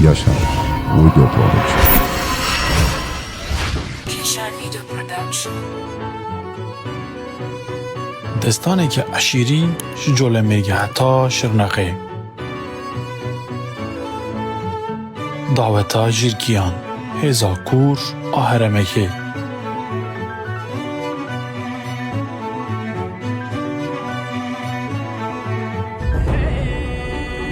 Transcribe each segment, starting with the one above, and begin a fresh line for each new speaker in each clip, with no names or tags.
Yaşar Video Production.
Yaşar Video Production.
دستانێکی عەشیری شجۆ لە مێرگە هەتا شرنەقێ داوەتا ژیرکیان هێزا کوور ئاهەرەمەکێ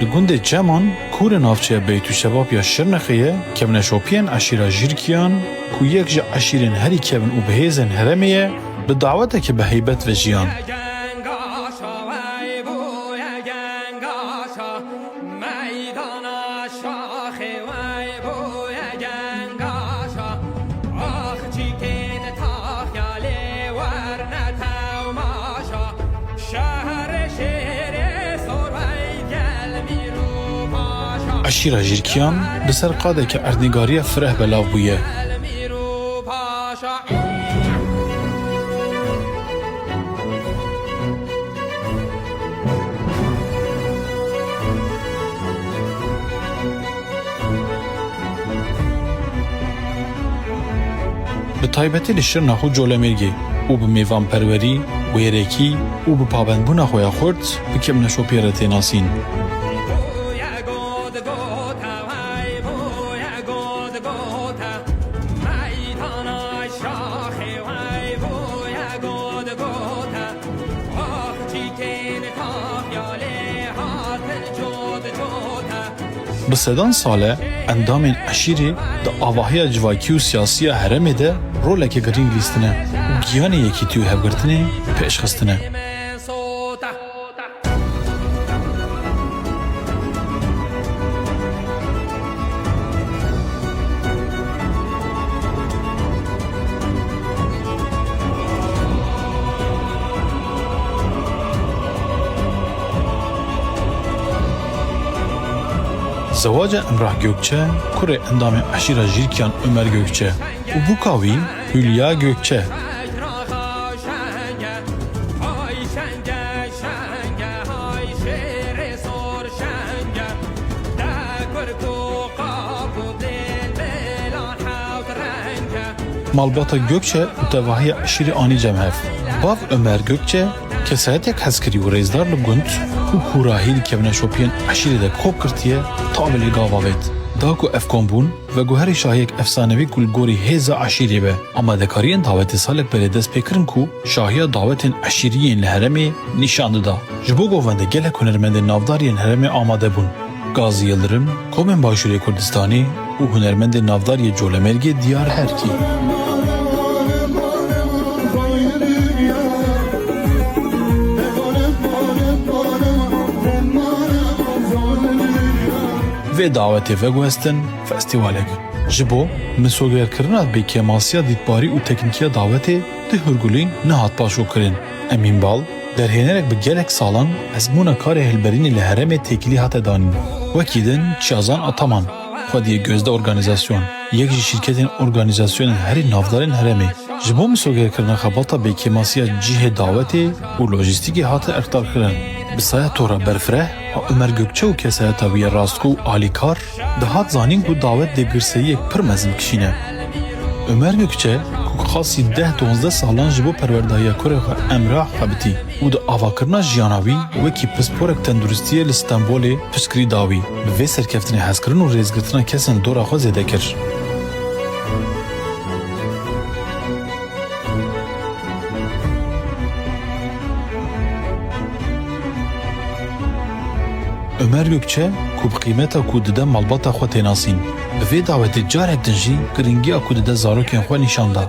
li gundê Ceman kûrê navçeya Beytûşebab Şirnexê kevne şopiyên eşîra Jîrkiyan ku yek ji eşîrên herî kevin û bihêzên herêmê ye bi daweteke biheybet ve jiyan. Eşîra Jîrkiyan li ser qadeke erdnîgariya fireh belav bûye. Bi taybetî li Şirna xwe colemêrgê û bi mêvanperwerî, wêrekî û bi pabendbûna xwe ya xurt bi kevne şopiyê re tê nasîn. Bi sedan sale endamên eşîrê di avahiya civakî û siyasî ya herêmê de roleke girîng lîstine û giyanê yekîtî û hevgirtinê pêşxistine. Zewaca Emrah Gökçe, kurê endamê eşîra Jîrkiyan Ömer Gökçe û bûka wî Hülya Gökçe. Malbata Gökçe û tevahiya eşîrê anî cemhev. Bav Ömer Gökçe kesayetek hezkirî û rêzdar li gund û hûrahî li kevne şopiyên eşîrê de kop kirtiye ta bi lê gavavêt. Da ku ev kombûn ve guherî şahiyek efsanevî ku li gorî hêza eşîrê be. Amadekariyên dawetê salek berê dest pê kirin ku şahiya dawetên eşîriyên li herêmê nîşan dida. Ji bo govende gelek hunermendên navdariyên herêmê amade bûn. Gazî Yıldırım, Komên Başûrê Kurdistanê û hunermendên navdariyê Colemêrgê Diyar Herkî. Vê davetê veguhestin festîvalek. Ji bo misogerkirina bêkemasiya dîtbarî û teknîkiya davetê di hûrgulîn nehat paşokirin. Emîn Bal derhênerek bi gelek salan ezmûna karê hilberînê li herêmê têkilî hate danîn. Wekî din Çiazan Ataman, xwediyê gözde organîzasyon, yek ji şîrketên organîzasyonên herî navdarên herêmê. Ji bo misogerkirina xebata bêkemasiya cihê davetê û lojîstîkê hate erktarkirin. Bi saya tora berfireh Ömer Gökçe û kesayeta wî ya rastgo û alîkar dihat zanîn ku dawet dê girseyiyek pir mezin kişîne. Ömer Gökçe ku xasî 10-12 salan ji bo perwerdahiya kurê xwe Emrah xebitî û di avakirina jiyana wî wekî pisporek tenduristiyê li Stenbolê piştgirî da wî bi vê serkeftinê hezkirin û rêzgirtina kesên dora xwe zêde kir. Ömer Gökçe ku bi qîmeta ku dide malbata xwe tê nasîn. Bi vê dawetê carek din jî giringiya ku dide zarokên xwe nîşan da.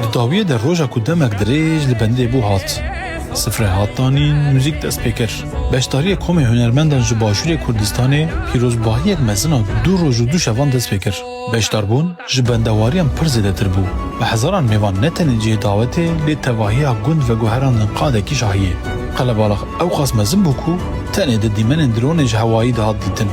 Di dawiyê de roja ku demek dirêj li bendê bû hat. Sifre hatdanîn, müzik dest pê kir. Beşdariyê Komê Hunermendan ji Başûrê Kurdistanê pîrozbahiyek mezina du roj û du şevan dest pê kir. Beşdarbûn ji bendewariyan pir zêdetir bû. Bi hezaran mêvan ne tenê cihê dawetê lê tevahiya gund ve guheran din qadekî şahiyê. Qelebalix ew qas mezin bû ku tenê di dîmenên dronê ji hewayî de hat dîtin.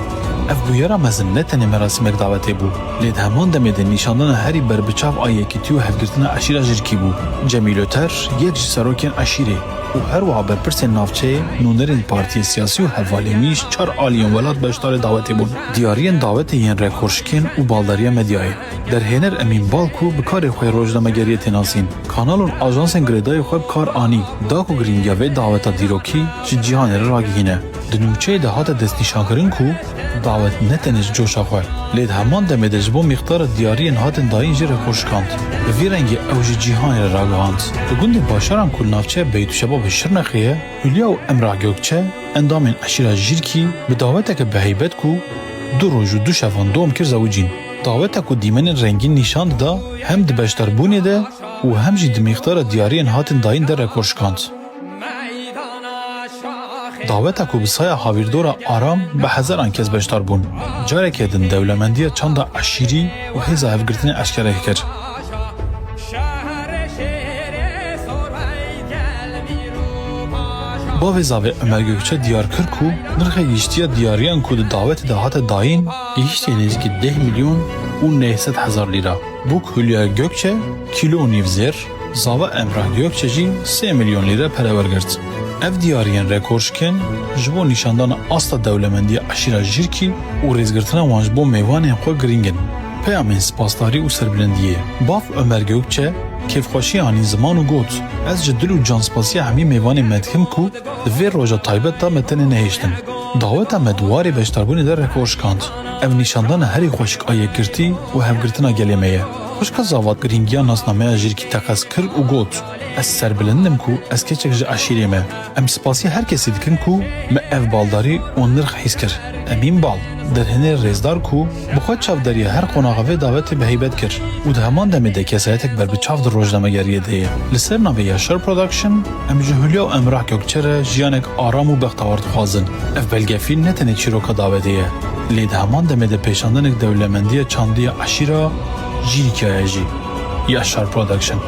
Ev buyera mezin ne tenê merasimek davetê bû. Lê di heman demê de nîşandana herî berbiçav a yekîtî û hevgirtina eşîra jirkî bû. Cemîl Öter yek ji serokên eşîrê û her wiha berpirsên navçeyê nûnerên partiyê siyasî û hevalêmîş çar aliyên welat beşdarê davetê bûn. Diyariyên davetê yên rekorşikên û baldariya medyayê. Derhêner Emîn Bal ku bi karê xwe rojnamegeriyê tê nasîn. Kanal û ajansên girêdayê xwe bi kar anî. Da ku girîngiya vê daweta dîrokî ji cîhanê re ragihîne. Di nûçeyê de hate destnîşankirin ku davet ne tenê ji coşa xwe. Lê di heman demê de ji bo mîqdara diyariyên hatin dayîn jî rekorşikand. Bi vî rengî ew ji cîhanê re ragihand. Li gundê başaran ku navçeya Beytûşeba bi Şirnexê Hülya û Emrah Gökçe endamên eşîra Jirkî bi daweteke biheybet ku du roj û du şevan dom kir zewicîn. Dawetek ku dîmenên rengîn nîşan dida hem di beşdarbûnê de û hem jî di mîqdara diyariyên hatin dayîn de rekorşikand. Dawetek ku bi saya havirdora aram bi hezaran kes beşdar bûn. Carekê din dewlemendiya çanda eşîrî û hêza hevgirtinê eşkereyê kir. Bavê zavê Ömer Gökçe diyar kir ku nirxê gîştiya diyariyan ku di davetê de hate dayîn gîştê nêzîkî 10 milyon û 900 hezar lîra. Bûk Hülya Gökçe kîlo û nîv zêr, zava Emrah Gökçe jî 3 milyon lîra perewergirt. Ev diyariyên rekorşikên ji bo nîşandana asla dewlemendiya eşîra Jirkî û rêzgirtina wan ji bo mêvanên xwe giring in. Peyamên spasdarî û serbilindiyê. Bav Ömer Gökçe kêfxweşî anî ziman û got. Ez ji dil û canspasiya hemî mêvanê me dikim ku di vê roja taybet da me tenê nehêştin. Daweta me duwarê beşdarbûnê de rekorşikand. Ev nîşandana herî xweşik a yekgirtî û hevgirtina gelê me ye. Xwişka zavat giringiya nasnameya Jirkî teqez kir û got. Ez serbilindim ku ez keçek ji eşîrê me. Em spasiya her kesî dikin ku me ev baldarî û nirx hîs kir. Emîn Bal derhêner rêzdar ku bi xwe çavderiya her qonaxa vê davetê biheybet kir û di heman demê de kesayetek berbiçav di rojnamegeriyê de ye. Li ser navê Yaşar Production em ji Hülya û Emrah Gökçe re jiyanek aram û bextewar dixwazin. Ev belgefîn ne tenê çîroka davetê ye. Lê di heman demê de pêşandanek dewlemendiya çandiya eşîra Jirkî jî. Yaşar Production.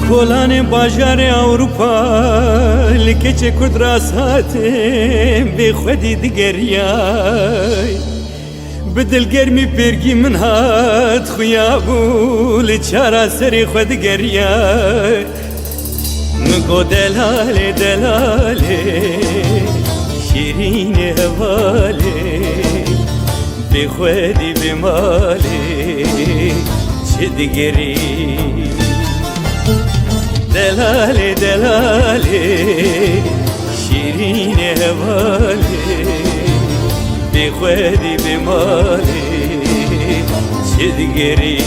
Kolan bajar Avrupa Likeçe kurd rasatim Bê xwedî digeriyay Bi dilgermî pêrgî min hat Xuya bû li çara serê xwe digeriyay Min got delalê delalê Şîrînê hevalê Bê xwedî bê malê Çi digerî Delale delale şirine hevale Bi khwedi bi mali çedgeri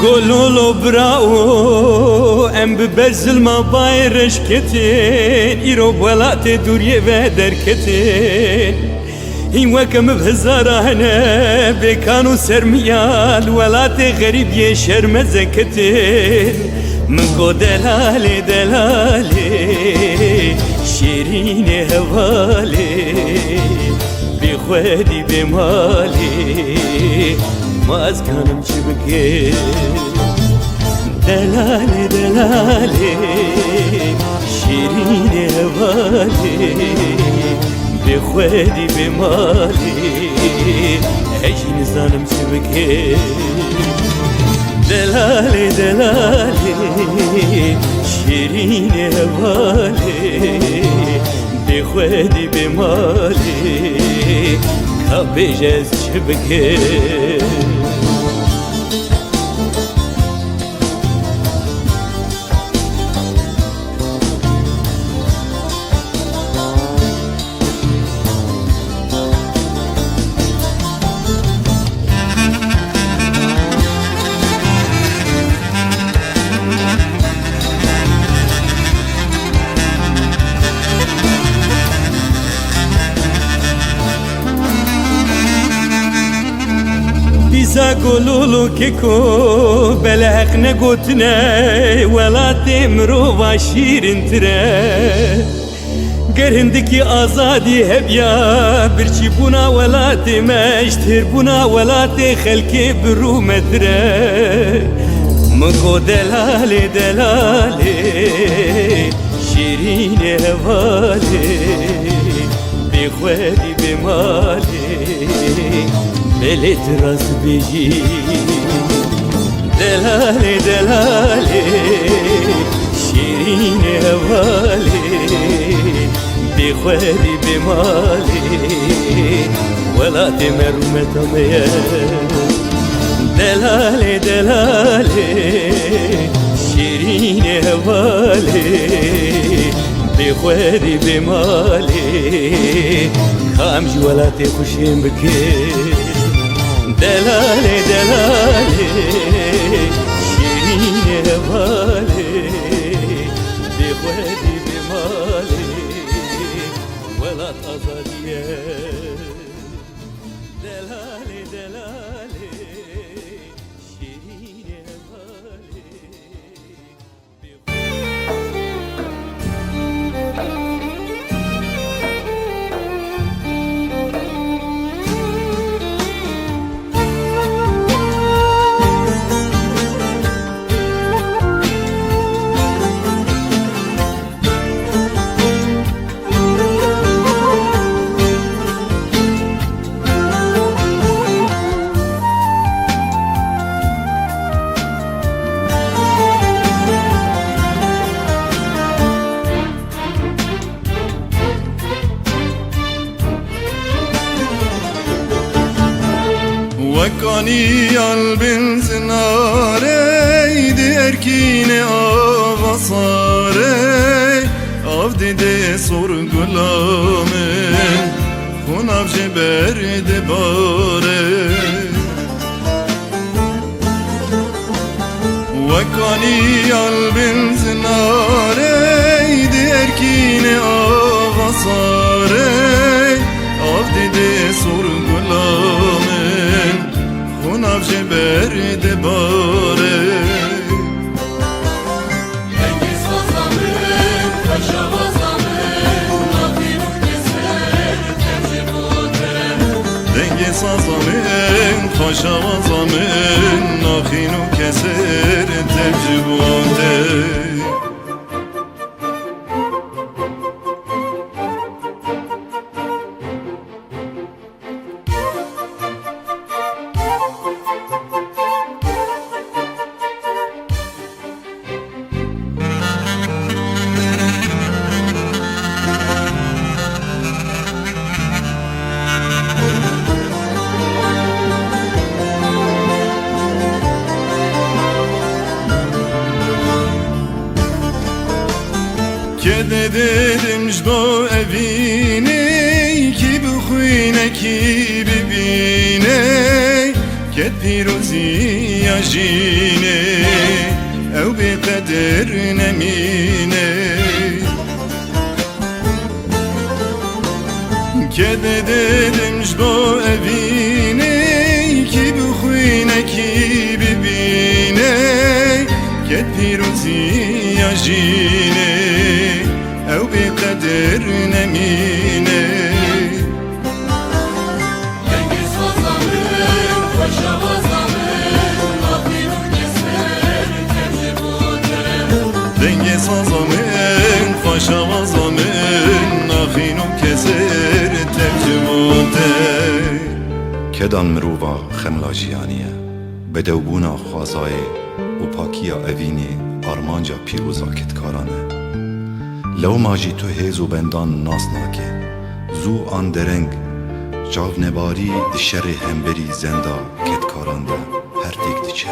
قولوا براو ام ببرزل ما بايرش كتين ايرو بولات دوري بدر كتين این وکم بهزاره هنه بکانو سرمیال ولات غریب یه شرم زکتین من کو دلالی دلالی شیرین هوالی بی خودی بی مالی ما از کنم چی بگه دلالی دلالی شیرین هوالی بخوادي بمالي عيش نزانم شبكي دلالي دلالي شيرين هوالي بخوادي بمالي كابيجاز شبكي بيزا قولولو كيكو بلاق نقوتنا ولا تمرو باشير انترا قرهندكي آزادي هبيا برشي بونا ولا تمشتر بونا ولا تخلكي برو مدرا مكو دلالي دلالي شيرين هوالي بخوالي بمالي بلت راس بيجي دلالي دلالي شيرين هوالي بخوالي بمالي ولا تمر متمية دلالي دلالي شيرين هوالي بخوالي بمالي خام جوالاتي خوشين بكير دلالي دلالي شيرين هوالي بخوادي بمالي ولا تأزادية دلالي دلالي شيرين هوالي
وكاني قلب زناري دي اركيني آغاصاري افدي دي صور قلامي خوناف جبر دباري وكاني قلب زناري دي اركيني آغاصاري افدي دي صور قلامي خوناف جبر دباره
دنگی سازمین کشا بازمین نافین و کسر تمجی بوده
دنگی سازمین خوشا وازمین ناخین و کسر تمجی بوده که dedim جدو evini ki bu xuyne ki bibine که پیروزی جینه او بی قدر نمینه که دیدم جدو اوینه کی بخوینه کی ببینه که پیروزی جینه او بی قدر نمینه
Cengiz Hazamın, Paşa Hazamın, Afinun keser, temci buter.
دنگ سازامن پاشا وازامن ناخینو کسر ترجموته
کدان مرووا خملا جیانیه بدوبونا خوازای و پاکیا اوینی آرمانجا پیروزا کتکارانه لو ماجی تو هیز و بندان ناس ناکه زو آن درنگ جاو نباری شر همبری زندا کتکارانده هر تک دیچه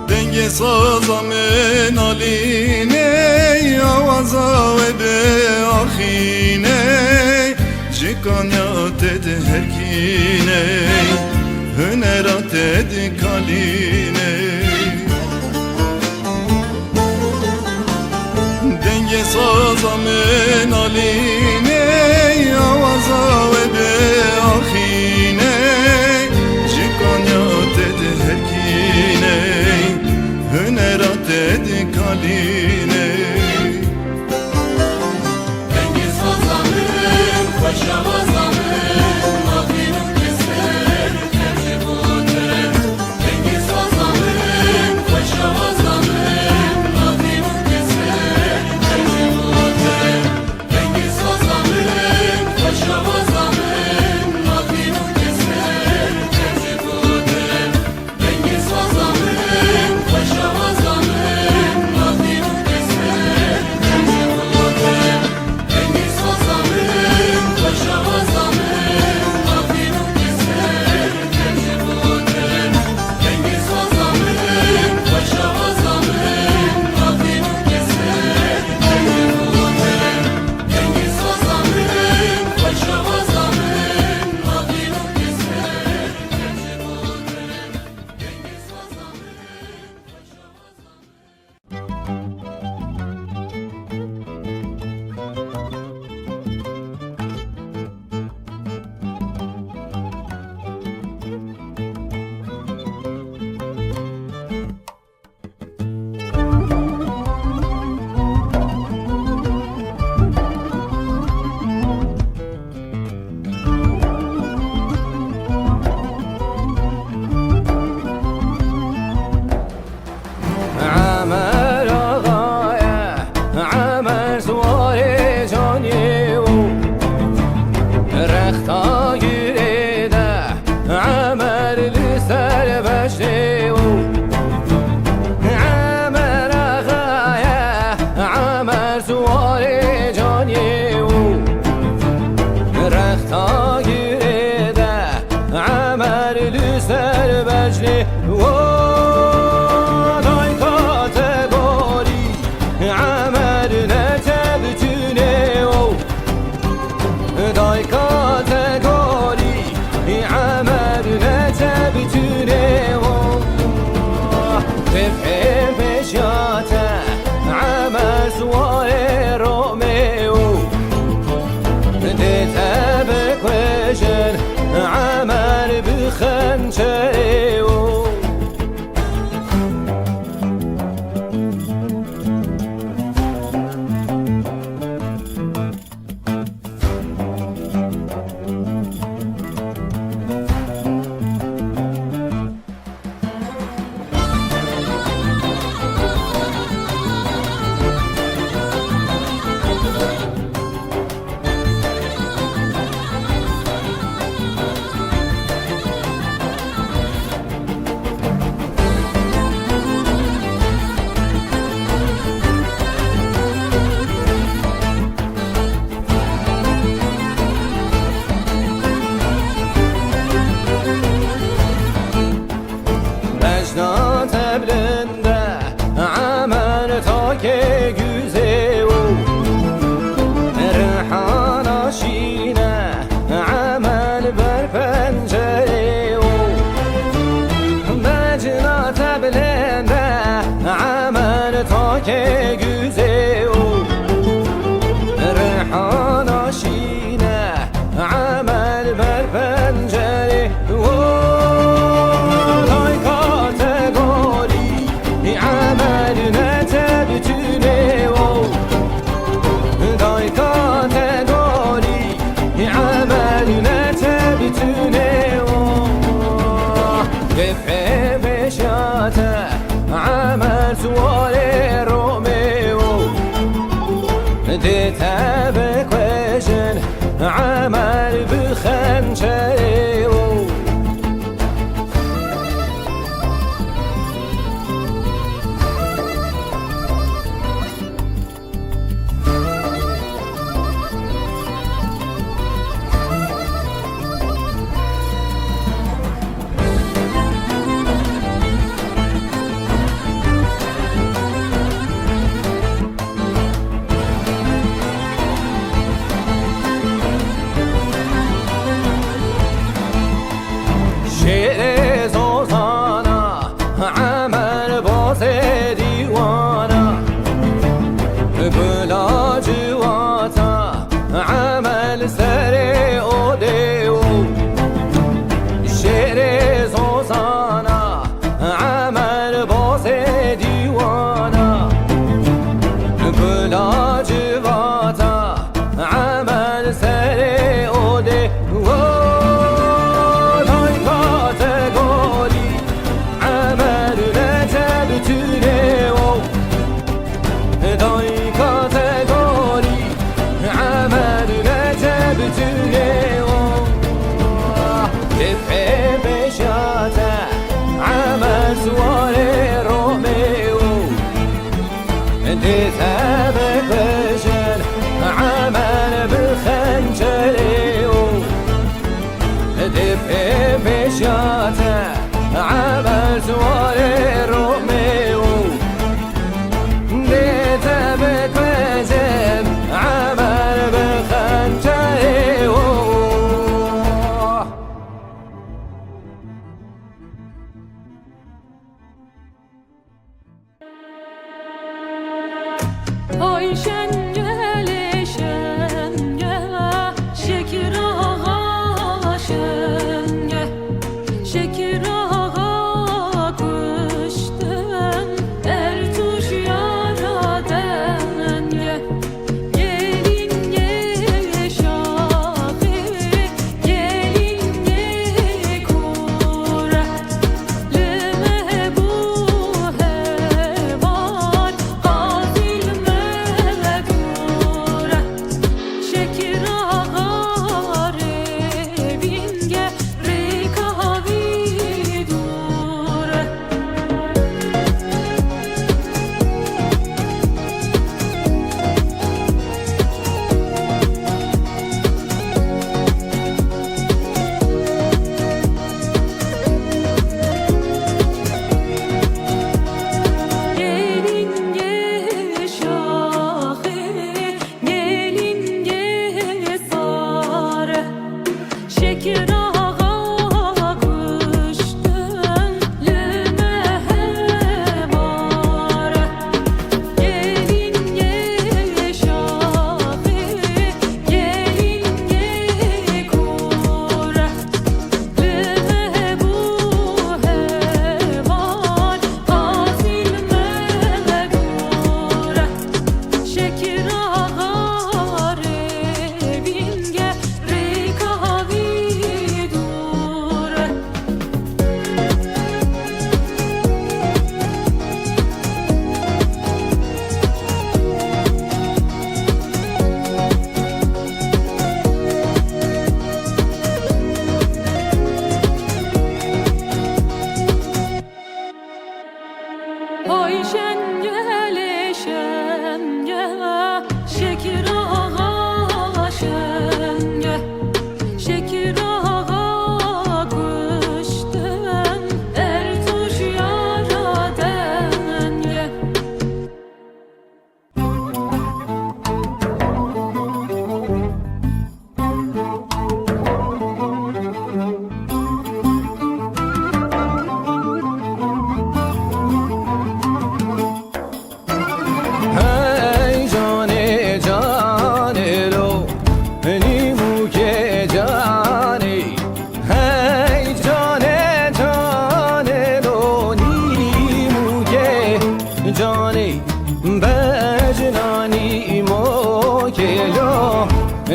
دنگ سازامن آلینه آوازا و به آخینه جکانیات ده هرکینه هنرات ده کالینه دنگ سازامن آلینه آوازا و به آخینه جکانیات ده هرکینه هنرات ده کالینه
Cengiz Hazamın, Paşa Hazamın, Afinun keser, temci buter. Cengiz Hazamın, Paşa Hazamın, Afinun keser, temci buter. Cengiz Hazamın, Paşa Hazamın, Afinun keser, temci buter. Cengiz Hazamın, Paşa Hazamın, Afinun keser, temci buter. Cengiz Hazamın, Paşa Hazamın, Afinun keser, temci buter. Cengiz Hazamın, Paşa Hazamın, Afinun keser, temci buter. Cengiz Hazamın, Paşa Hazamın, Afinun keser, temci buter. Cengiz Hazamın, Paşa Hazamın.
عمر آقایه عمر سوار جانیه و رختا گیریده عمر لسر بشته و عمر آقایه عمر سوار جانیه و رختا گیریده عمر لسر بشته و عمر بخنچه teblinde Amen ta ki güzel Erhan aşine Amen ber pencere Becna teblinde Amen ta ki güzel Erhan aşine Amen ber pencere عمل سواري روميو تتابك وجن عمل بخنشريو شعر زوزانا عمل باز دیوانا بلا جواتا عمل سر اودیو شعر زوزانا عمل باز دیوانا بلا جواتا عمل سر اودیو سواري روميو تتابك وجن عمل بخنجريو دفع بشاته عمل سواري روميو تتابك وجن عمل بخنجريو
Oy şengele şenge şekir ağa şenge şekir ağa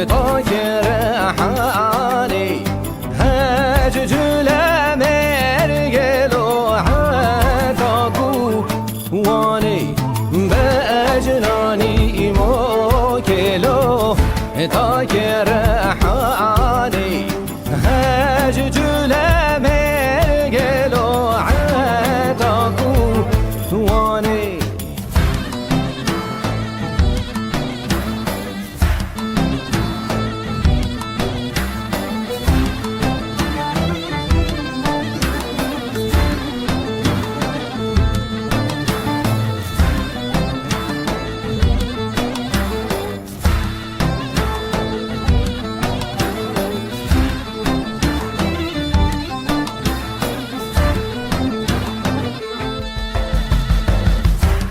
تاكر حاني هججل مرقلو حتاكو واني بأجناني موكلو تاكر حاني هججل مرقلو حتاكو واني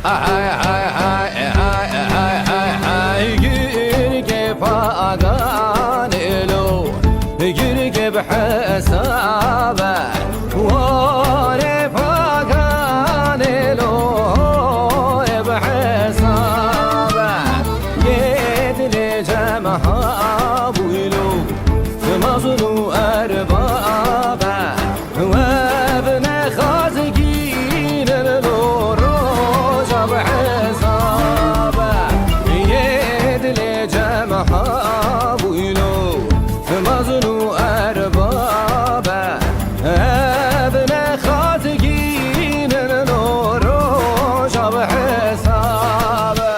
هاي هاي هاي هاي هاي هاي هاي جيرك فاقان له جيرك بحسابه وانا فاقان له بحسابه جيت لجمها ابويلو مظلو اربابه وابن خازقين النور بحسابه يد لجمها ابويلو مظلو اربابه ابن خازقين النور بحسابه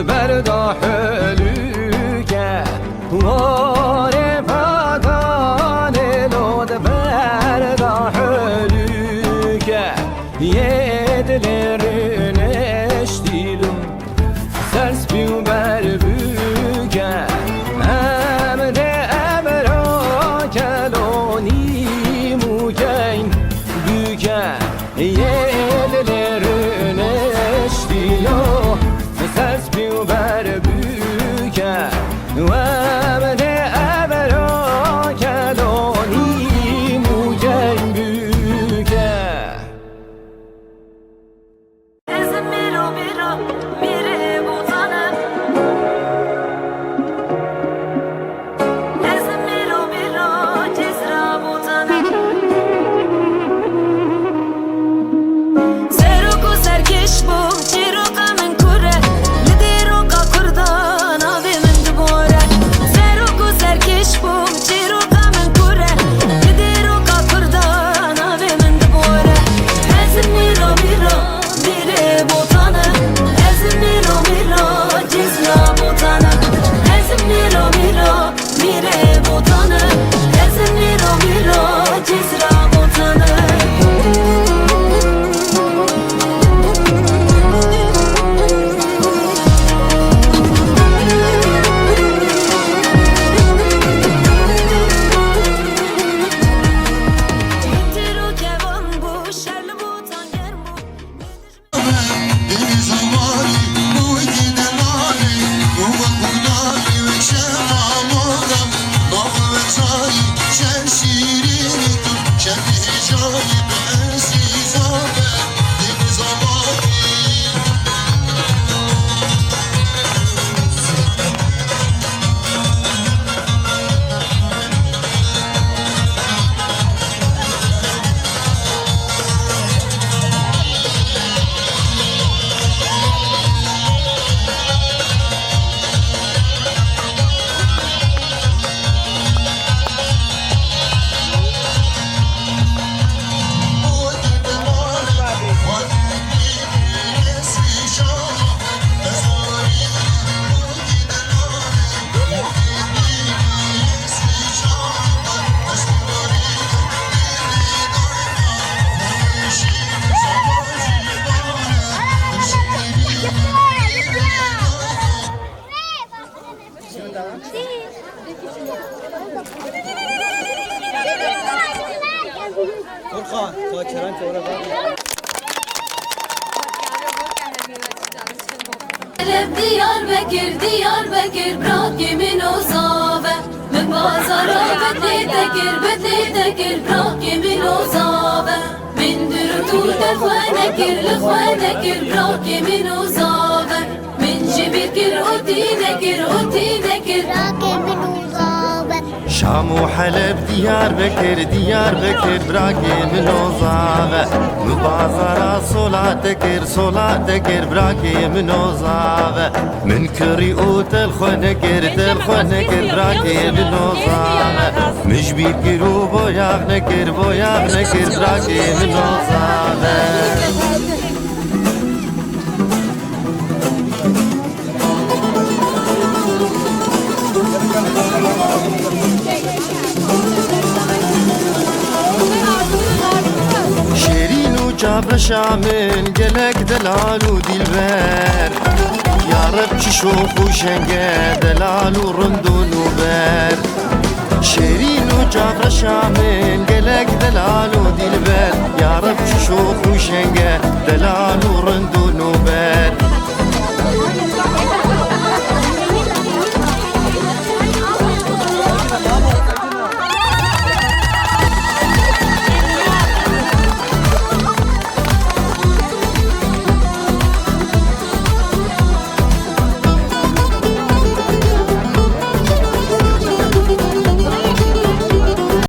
بردا حلوكه واره فاقان لود بردا حلوکه یه دل رنشتیلو سرس بیو بر بوکه امره امرا کلونی موکین بوکه یه دل رنشتیلو سرس بیو بر بوکه و امره امرا کلونی موکین بوکه
Ezim miro miro mire botanım Ezim miro miro cezra botanım Seruku serkeş bu çiroka min kure Lidiroka kurdan abi min dubore Seruku serkeş bu çiroka min kure Lidiroka kurdan abi min dubore Ezim miro miro mire botanım Ezim miro miro cezra botanım Ezim miro miro mire botanım Ezim miro miro cezra botanım Tiro kevan bu şerli botan yer bu
Deniz amari, bu ikide mari, Ruba kunali ve şemamoda, Navu ve çay, şen şirini tut, Şen hicali bensiz haber, Deniz amari.
Diyarbakır, Diyarbakır bırak yemin o zave Min bazara bedli tekir bırak yemin o zave Min dürtü defenekir, lıfenekir bırak yemin o zave Min jibikir otinekir bırak yemin o zave
شام و حلب دیار بکر براکی من اوزاوه مبازارا صلات کر براکی من اوزاوه من کری او تلخونه کر براکی من اوزاوه مجبیر کرو بویاغ نکر براکی من اوزاوه جابر شامن گلک دلال و دیلبر یارب چی شوخ و شنگه دلال و رند و نوبر شیرین و جابر شامن گلک